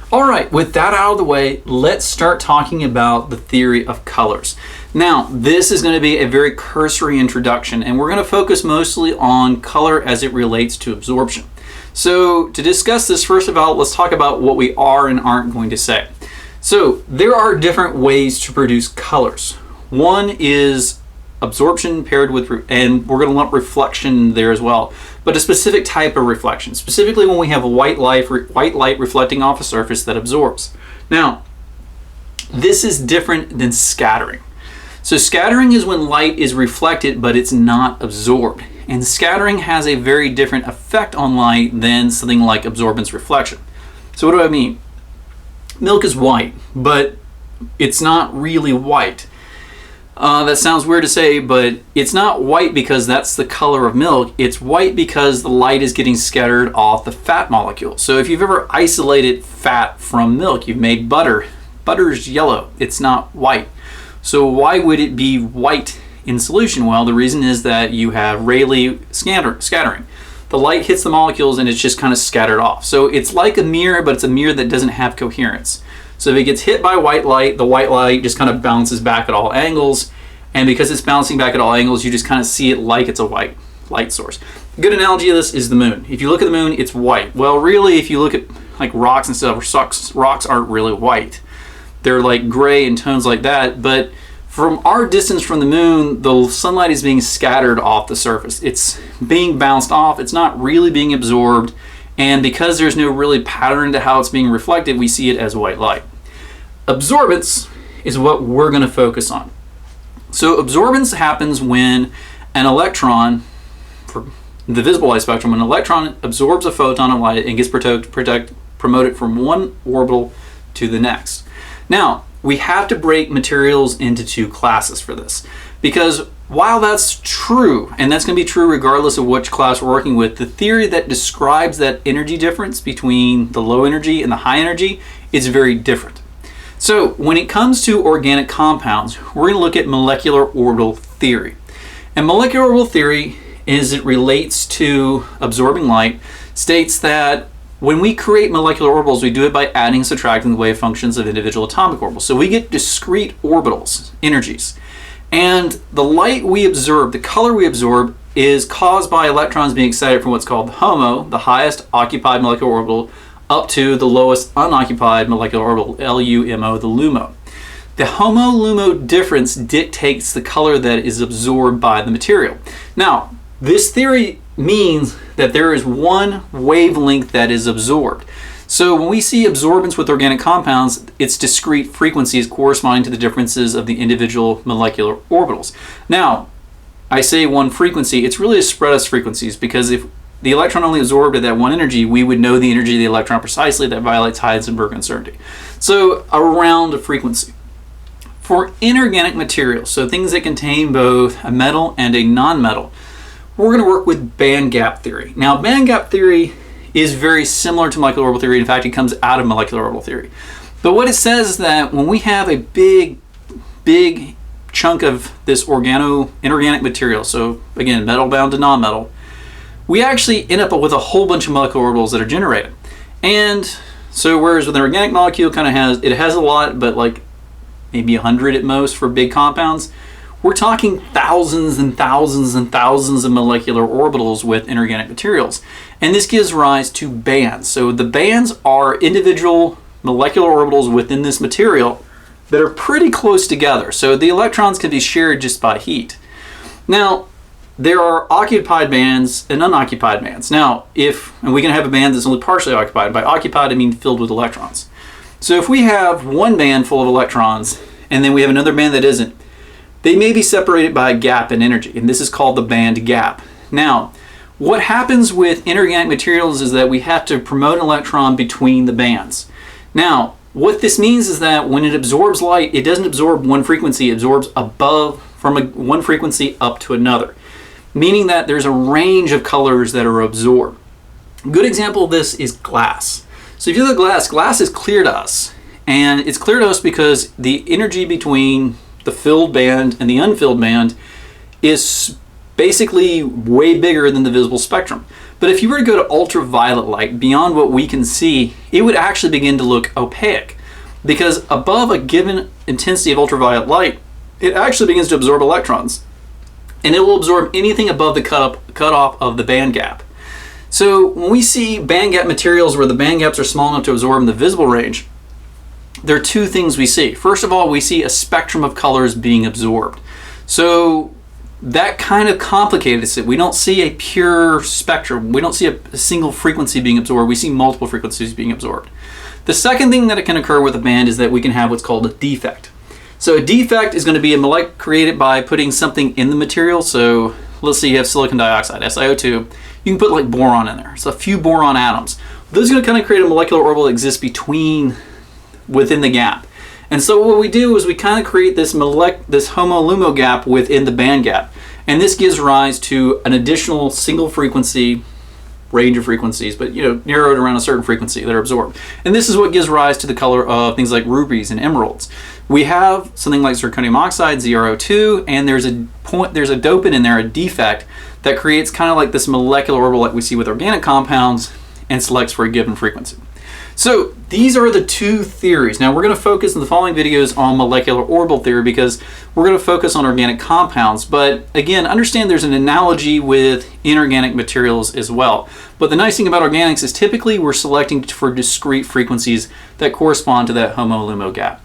All right, with that out of the way, let's start talking about the theory of colors. Now, this is going to be a very cursory introduction, and we're going to focus mostly on color as it relates to absorption. So to discuss this, first of all, let's talk about what we are and aren't going to say. So there are different ways to produce colors. One is absorption paired with, and we're going to lump reflection there as well, but a specific type of reflection, specifically when we have a white light reflecting off a surface that absorbs. Now, this is different than scattering. So scattering is when light is reflected, but it's not absorbed. And scattering has a very different effect on light than something like absorbance reflection. So what do I mean? Milk is white, but it's not really white. That sounds weird to say, but it's not white because that's the color of milk. It's white because the light is getting scattered off the fat molecule. So if you've ever isolated fat from milk, you've made butter. Butter's yellow, it's not white. So why would it be white in solution? Well, the reason is that you have Rayleigh scattering. The light hits the molecules and it's just kind of scattered off. So it's like a mirror, but it's a mirror that doesn't have coherence. So if it gets hit by white light, the white light just kind of bounces back at all angles. And because it's bouncing back at all angles, you just kind of see it like it's a white light source. A good analogy of this is the moon. If you look at the moon, it's white. Well, really, if you look at like rocks and stuff, rocks aren't really white. They're like gray and tones like that. But from our distance from the moon, the sunlight is being scattered off the surface. It's being bounced off. It's not really being absorbed. And because there's no really pattern to how it's being reflected, we see it as white light. Absorbance is what we're going to focus on. So absorbance happens when an electron, for the visible light spectrum, when an electron absorbs a photon of light and gets promoted from one orbital to the next. Now, we have to break materials into two classes for this, because while that's true, and that's going to be true regardless of which class we're working with, the theory that describes that energy difference between the low energy and the high energy is very different. So when it comes to organic compounds, we're going to look at molecular orbital theory. And molecular orbital theory, as it relates to absorbing light, states that when we create molecular orbitals, we do it by adding and subtracting the wave functions of individual atomic orbitals. So we get discrete orbitals, energies. And the light we absorb, the color we absorb, is caused by electrons being excited from what's called the HOMO, the highest occupied molecular orbital, up to the lowest unoccupied molecular orbital, LUMO, the LUMO. The HOMO-LUMO difference dictates the color that is absorbed by the material. Now, this theory means that there is one wavelength that is absorbed. So when we see absorbance with organic compounds, it's discrete frequencies corresponding to the differences of the individual molecular orbitals. Now, I say one frequency, it's really a spread of frequencies, because if the electron only absorbed at that one energy, we would know the energy of the electron precisely. That violates Heisenberg uncertainty. So around a frequency. For inorganic materials, so things that contain both a metal and a non-metal, we're going to work with band gap theory. Now, band gap theory is very similar to molecular orbital theory. In fact, it comes out of molecular orbital theory. But what it says is that when we have a big chunk of this inorganic material, so again, metal bound to non-metal, we actually end up with a whole bunch of molecular orbitals that are generated. And so whereas with an organic molecule it has a lot, but like maybe 100 at most for big compounds, we're talking thousands and thousands and thousands of molecular orbitals with inorganic materials. And this gives rise to bands. So the bands are individual molecular orbitals within this material that are pretty close together. So the electrons can be shared just by heat. Now, there are occupied bands and unoccupied bands. Now, and we can have a band that's only partially occupied. By occupied, I mean filled with electrons. So if we have one band full of electrons, and then we have another band that isn't, they may be separated by a gap in energy, and this is called the band gap. Now, what happens with inorganic materials is that we have to promote an electron between the bands. Now, what this means is that when it absorbs light, it doesn't absorb one frequency, it absorbs from one frequency up to another, meaning that there's a range of colors that are absorbed. A good example of this is glass. So if you look at glass is clear to us, and it's clear to us because the energy between the filled band and the unfilled band is basically way bigger than the visible spectrum. But if you were to go to ultraviolet light, beyond what we can see, it would actually begin to look opaque, because above a given intensity of ultraviolet light, it actually begins to absorb electrons, and it will absorb anything above the cutoff of the band gap. So when we see band gap materials where the band gaps are small enough to absorb in the visible range, there are two things we see. First of all, we see a spectrum of colors being absorbed. So that kind of complicates it. We don't see a pure spectrum. We don't see a single frequency being absorbed. We see multiple frequencies being absorbed. The second thing that can occur with a band is that we can have what's called a defect. So a defect is going to be a molecule created by putting something in the material. So let's say you have silicon dioxide, SiO2. You can put like boron in there. So a few boron atoms. Those are going to kind of create a molecular orbital that exists within the gap. And so what we do is we kind of create this HOMO-LUMO gap within the band gap. And this gives rise to an additional single frequency range of frequencies, but narrowed around a certain frequency that are absorbed. And this is what gives rise to the color of things like rubies and emeralds. We have something like zirconium oxide, ZrO2, and there's a dopant in there, a defect, that creates kind of like this molecular orbital like we see with organic compounds and selects for a given frequency. So these are the two theories. Now we're going to focus in the following videos on molecular orbital theory because we're going to focus on organic compounds. But again, understand there's an analogy with inorganic materials as well. But the nice thing about organics is typically we're selecting for discrete frequencies that correspond to that HOMO-LUMO gap.